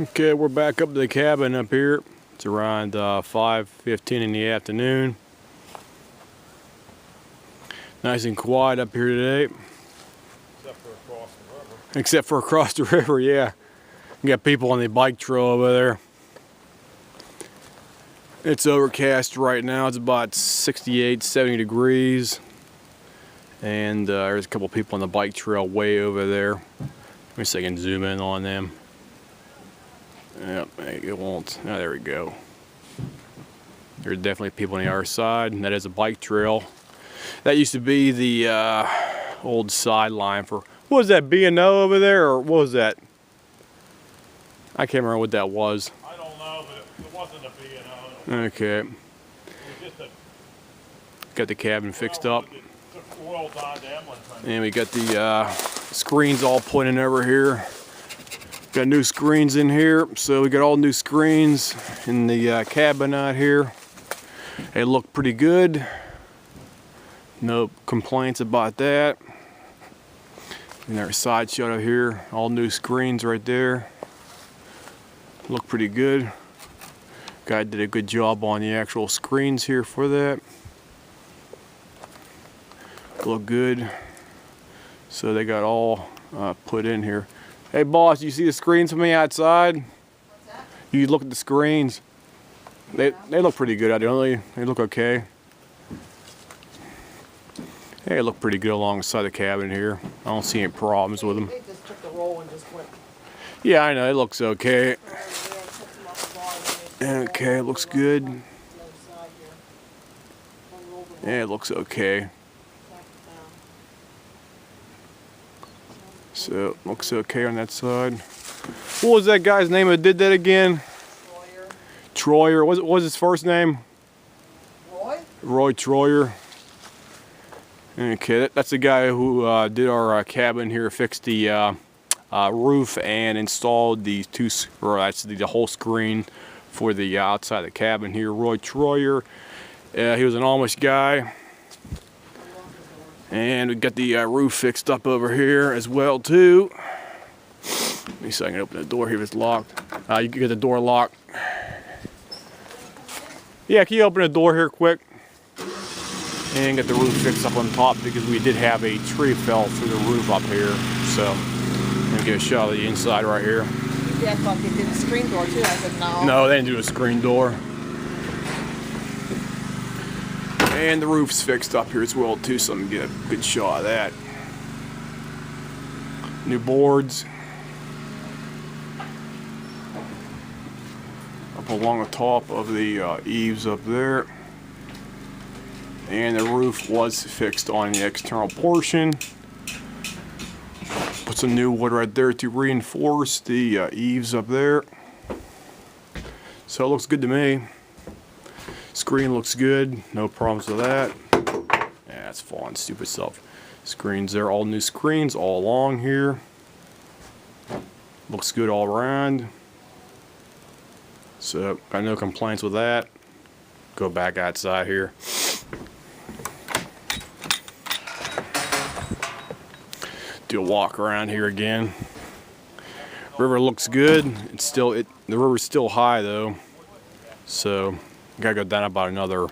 Okay, we're back up to the cabin up here. It's around 5:15 in the afternoon. Nice and quiet up here today. Except for across the river. Except for across the river, yeah. You got people on the bike trail over there. It's overcast right now. It's about 68, 70 degrees. And there's a couple people on the bike trail way over there. Let me see if I can zoom in on them. Yep, it won't. Oh, there we go. There's definitely people on the other side, and that is a bike trail. That used to be the old sideline for, what was that, B&O over there, or what was that? I can't remember what that was. I don't know, but it wasn't a B&O. Okay. It was just a, Got the cabin fixed up. It oiled on to Emlyn. And we got the screens all put in over here. Got new screens in here, so we got all new screens in the cabin out here. They look pretty good. No complaints about that. And our side shot out here, all new screens right there. Look pretty good. Guy did a good job on the actual screens here for that. Look good. So they got all put in here. Hey boss, you see the screens from me outside? What's that? You look at the screens. They look pretty good out there, don't they? They look okay. They look pretty good alongside the cabin here. I don't see any problems with them. They just took the roll and just went. Yeah, I know, it looks okay. Okay, Okay, it looks good. Yeah, it looks okay. So, it looks okay on that side. What was that guy's name that did that again? Troyer. What was his first name? Roy? Roy Troyer. Okay, that's the guy who did our cabin here, fixed the roof and installed these the whole screen for the outside of the cabin here. Roy Troyer. He was an Amish guy. And we got the roof fixed up over here as well too. Let me see if I can open the door here if it's locked. You can get the door locked. Yeah, can you open the door here quick? And get the roof fixed up on top because we did have a tree fell through the roof up here. So, let me get a shot of the inside right here. Yeah, I thought they did a screen door too. I said no. No, they didn't do a screen door. And the roof's fixed up here as well too, so I'm gonna get a good shot of that. New boards. Up along the top of the eaves up there. And the roof was fixed on the external portion. Put some new wood right there to reinforce the eaves up there. So it looks good to me. Screen looks good, no problems with that. Yeah, it's falling, stupid stuff. Screens there, all new screens all along here. Looks good all around. So, got no complaints with that. Go back outside here. Do a walk around here again. River looks good. The river's still high though. So, gotta go down about another,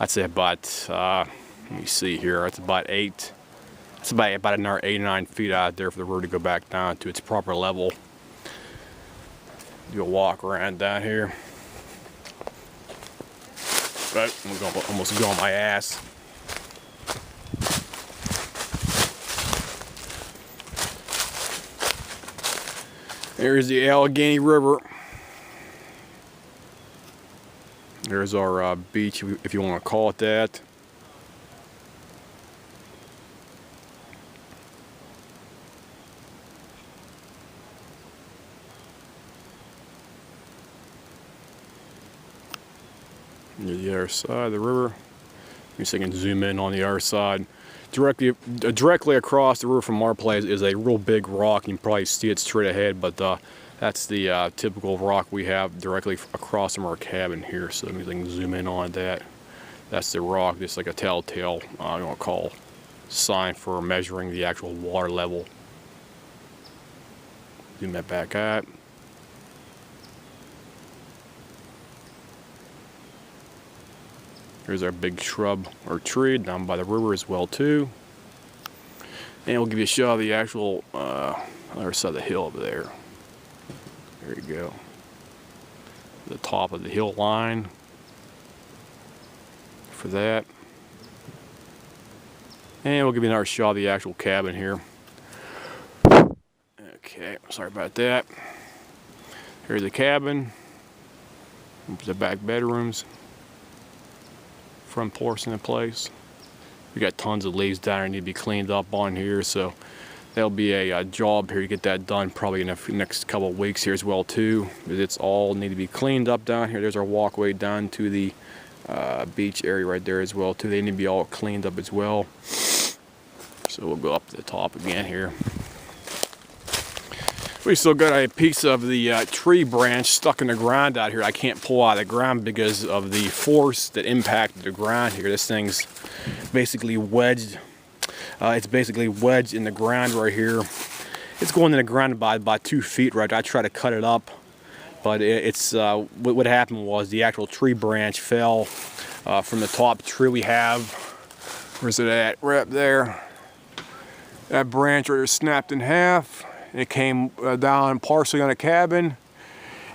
I'd say about, let me see here, it's about it's about another 8 or 9 feet out there for the river to go back down to its proper level. Do a walk around down here. But I'm gonna almost go on my ass. There's the Allegheny River. There's our beach, if you want to call it that. Near the other side of the river. Let me see if I can zoom in on the other side. Directly across the river from our place is a real big rock. You can probably see it straight ahead, but that's the typical rock we have directly across from our cabin here. So let me see if I can zoom in on that. That's the rock, just like a telltale, you want to call sign for measuring the actual water level. Zoom that back out. Here's our big shrub or tree down by the river as well too. And we'll give you a shot of the actual other side of the hill over there. There you go. The top of the hill line for that. And we'll give you another shot of the actual cabin here. Okay, sorry about that. Here's the cabin. The back bedrooms. Front porch in the place. We got tons of leaves down there that need to be cleaned up on here, so there'll be a job here to get that done probably in the next couple of weeks here as well too. It's all need to be cleaned up down here. There's our walkway down to the beach area right there as well too. They need to be all cleaned up as well. So we'll go up to the top again here. We still got a piece of the tree branch stuck in the ground out here. I can't pull out of the ground because of the force that impacted the ground here. This thing's basically wedged. It's basically wedged in the ground right here. It's going in the ground by about 2 feet right. I try to cut it up, but what happened was the actual tree branch fell from the top tree we have. Where's it at? Right up there. That branch right there snapped in half. It came down partially on a cabin,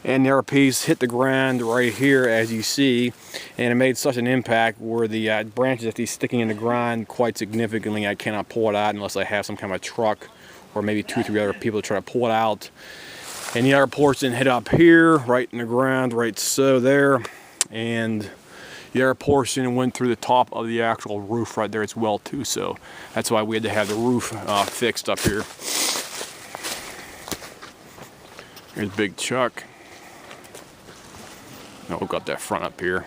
and the other piece hit the ground right here as you see, and it made such an impact where the branches actually sticking in the ground quite significantly. I cannot pull it out unless I have some kind of truck or maybe 2 or 3 other people to try to pull it out. And the other portion hit up here, right in the ground, right so there, and the other portion went through the top of the actual roof right there as well too. So that's why we had to have the roof fixed up here. Here's Big Chuck. Now we've got that front up here.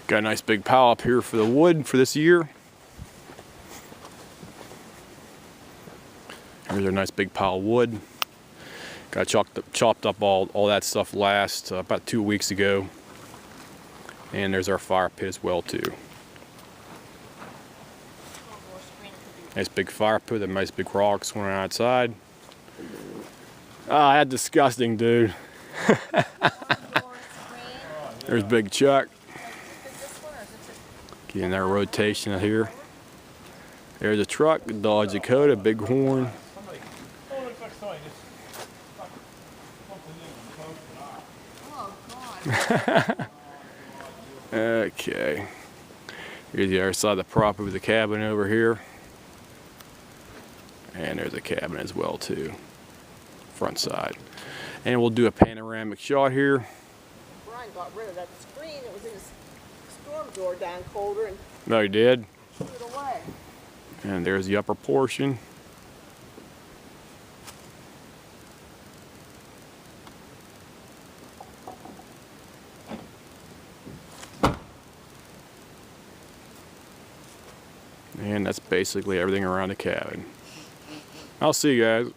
Got a nice big pile up here for the wood for this year. Here's our nice big pile of wood. Got chopped up all that stuff last about 2 weeks ago. And there's our fire pit as well too. Nice big fire pit, a nice big rock swimming outside. Ah, that's disgusting, dude. There's Big Chuck. Getting that rotation here. There's a truck, Dodge Dakota, big horn. Okay. Here's the other side of the property with the cabin over here. And there's a cabin as well too, front side. And we'll do a panoramic shot here. Brian got rid of that screen. It was in his storm door down colder and No, he did. threw it away. And there's the upper portion. And that's basically everything around the cabin. I'll see you guys.